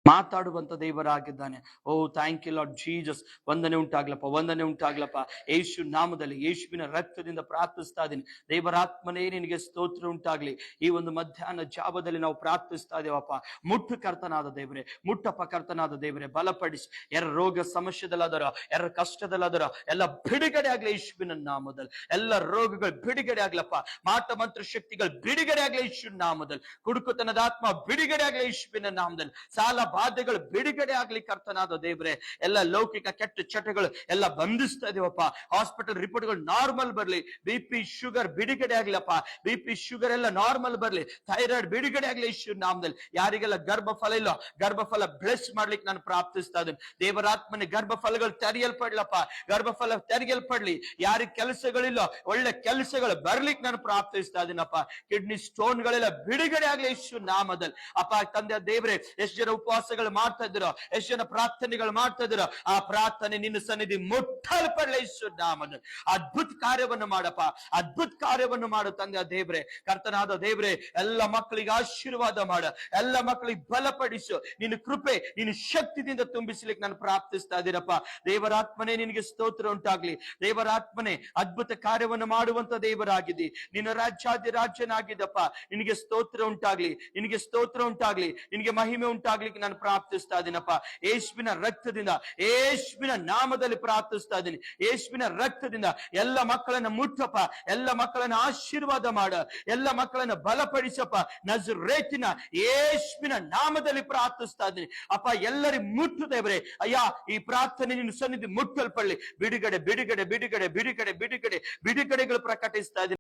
ಮಾತಾಡುವಂತ ದೇವರಾಗಿದ್ದಾನೆ. ಓ thank you lord Jesus. ವಂದನೆ ಉಂಟಾಗ್ಲಪ್ಪ, ವಂದನೆ ಉಂಟಾಗ್ಲಪ್ಪ. ಯೇಸು ನಾಮದಲ್ಲಿ, ಯೇಸುವಿನ ರಕ್ತದಿಂದ ಪ್ರಾರ್ಥಿಸ್ತಾ ಇದ್ದೀನಿ. ದೇವರಾತ್ಮನೇ ನಿನಗೆ ಸ್ತೋತ್ರ ಉಂಟಾಗ್ಲಿ. ಈ ಒಂದು ಮಧ್ಯಾಹ್ನ ಜಾವದಲ್ಲಿ ನಾವು ಪ್ರಾರ್ಥಿಸ್ತಾ ಇದೇವಪ್ಪ. ಮುಟ್ಟು ಕರ್ತನಾದ ದೇವರೇ, ಮುಟ್ಟಪ್ಪ ಕರ್ತನಾದ ದೇವರೇ, ಬಲಪಡಿಸಿ. ಯಾರ ರೋಗ ಸಮಸ್ಯೆದಲ್ಲಾದರ, ಯಾರ ಕಷ್ಟದಲ್ಲಾದರ ಎಲ್ಲ ಬಿಡುಗಡೆ ಆಗ್ಲಿ ಯೇಸುವಿನ ನಾಮದಲ್ಲಿ. ಎಲ್ಲ ರೋಗಗಳು ಬಿಡುಗಡೆ ಆಗ್ಲಪ್ಪ. ಮಾಟ ಮಂತ್ರ ಶಕ್ತಿಗಳು ಬಿಡುಗಡೆ ಆಗ್ಲಿ ಯೇಸುವಿನ ನಾಮದಲ್ಲಿ. ಕುಡುಕುತನದ ಆತ್ಮ ಬಿಡುಗಡೆ ಆಗ್ಲಿ ಯೇಸುವಿನ ನಾಮದಲ್ಲಿ. ಸಾಲ ಬಾಧೆಗಳು ಬಿಡುಗಡೆ ಆಗ್ಲಿ ಕರ್ತನಾದ ದೇವರೇ. ಎಲ್ಲ ಲೌಕಿಕ ಕೆಟ್ಟ ಚಟಗಳು ಎಲ್ಲ ಬಂಧಿಸ್ತಾ ಇದೀವಪ್ಪ. ಹಾಸ್ಪಿಟಲ್ ರಿಪೋರ್ಟ್ಗಳು ನಾರ್ಮಲ್ ಬರ್ಲಿ. BP ಶುಗರ್ ಬಿಡುಗಡೆ ಆಗ್ಲಪ್ಪ. BP ಶುಗರ್ ಎಲ್ಲ ನಾರ್ಮಲ್ ಬರ್ಲಿ. ಥೈರಾಯ್ಡ್ ಬಿಡುಗಡೆ ಆಗ್ಲಿ ಯೇಸುವಿನ ನಾಮದಲ್ಲಿ. ಯಾರಿಗೆಲ್ಲ ಗರ್ಭಫಲ ಇಲ್ಲ, ಗರ್ಭಫಲ ಬ್ಲೆಸ್ ಮಾಡ್ಲಿಕ್ಕೆ ನಾನು ಪ್ರಾರ್ಥಿಸ್ತಾ ಇದ್ದೀನಿ. ದೇವರಾತ್ಮನೆ ಗರ್ಭಫಲಗಳು ತೆರೆಯಲ್ಪಡ್ಲಪ್ಪ, ಗರ್ಭಫಲ ತೆರೆಯಲ್ಪಡ್ಲಿ. ಯಾರಿಗೆ ಕೆಲಸಗಳಿಲ್ಲ, ಒಳ್ಳೆ ಕೆಲಸಗಳು ಬರ್ಲಿಕ್ಕೆ ನಾನು ಪ್ರಾರ್ಥಿಸ್ತಾ ಇದ್ದೀನಪ್ಪ. ಕಿಡ್ನಿ ಸ್ಟೋನ್ ಗಳೆಲ್ಲ ಬಿಡುಗಡೆ ಆಗ್ಲಿ ಯೇಸು ನಾಮದಲ್ಲಿ. ಅಪ್ಪ ತಂದೆ ದೇವರೇ, ಎಷ್ಟು ಜನ ಉಪವಾಸಗಳು ಮಾಡ್ತಾ ಇದ್ದೀರೋ, ಎಷ್ಟು ಜನ ಪ್ರಾರ್ಥನೆಗಳು ಮಾಡ್ತಾ ಇದ್ದೀರೋ, ಆ ಪ್ರಾರ್ಥನೆ ನಿನ್ನ ಸನ್ನಿಧಿ ಮುಟ್ಟಲ್ಪಡಲಿ ಯೇಸು ನಾಮದಲ್ಲಿ. ಅದ್ಭುತ ಕಾರ್ಯವನ್ನು ಮಾಡಪ್ಪ, ಅದ್ಭುತ ಕಾರ್ಯವನ್ನು ಮಾಡು ತಂದೆ ದೇವರೇ. ಕರ್ತನಾದ ದೇವರೇ, ಎಲ್ಲ ಮಕ್ಕಳಿಗೆ ಆಶೀರ್ವಾದ ಮಾಡ, ಎಲ್ಲ ಮಕ್ಕಳಿಗೆ ಬಲಪಡಿಸು. ನಿನ್ನ ಕೃಪೆ, ನಿನ್ನ ಶಕ್ತಿಯಿಂದ ತುಂಬಿಸ್ಲಿಕ್ಕೆ ನಾನು ಪ್ರಾರ್ಥಿಸ್ತಾ ಇದ್ದೀರಪ್ಪ. ದೇವರಾತ್ಮನೇ ನಿನಗೆ ಸ್ತೋತ್ರ ಉಂಟಾಗ್ಲಿ. ದೇವರಾತ್ಮನೇ ಅದ್ಭುತ ಕಾರ್ಯವನ್ನು ಮಾಡುವಂತ ದೇವರಾಗಿದ್ದಿ. ನಿನ್ನ ರಾಜ್ಯನಾಗಿದ್ದಪ್ಪ. ನಿನಗೆ ಸ್ತೋತ್ರ ಉಂಟಾಗ್ಲಿ, ನಿನಗೆ ಸ್ತೋತ್ರ ಉಂಟಾಗ್ಲಿ, ನಿನಗೆ ಮಹಿಮೆ ಉಂಟಾಗ್ಲಿಕ್ಕೆ ನಾನು ಪ್ರಾರ್ಥಿಸ್ತಾ ಇದ್ದೀನಪ್ಪ. ಯೇಸುವಿನ ರಕ್ತದಿಂದ, ಯೇಸುವಿನ ನಾಮದಲ್ಲಿ ಪ್ರಾರ್ಥಿಸ್ತಾ ಇದ್ದೀನಿ. ಯೇಸುವಿನ ರಕ್ತದಿಂದ ಎಲ್ಲ ಮಕ್ಕಳನ್ನ ಮುಟ್ಟಪ್ಪ, ಎಲ್ಲ ಮಕ್ಕಳನ್ನ ಆಶೀರ್ವಾದ ಮಾಡ, ಎಲ್ಲ ಮಕ್ಕಳನ್ನ ಬಲಪಡಿಸಪ್ಪ. ನಜರೇತಿನ ಯೇಸುವಿನ ನಾಮದಲ್ಲಿ ಪ್ರಾರ್ಥಿಸ್ತಾ ಇದ್ದೀನಿ ಅಪ್ಪ. ಎಲ್ಲರಿ ಮುಟ್ಟು ದೇವರೇ. ಅಯ್ಯ, ಈ ಪ್ರಾರ್ಥನೆ ನಿನ್ನ ಸನ್ನಿಧಿ ಮುಟ್ಟಲ್ಪಡಲಿ. ಬಿಡುಗಡೆ ಬಿಡುಗಡೆ ಬಿಡುಗಡೆ ಬಿಡುಗಡೆ ಬಿಡುಗಡೆ ಬಿಡುಗಡೆಗಳು ಪ್ರಕಟಿಸ್ತಾ ಇದ್ದೀನಿ.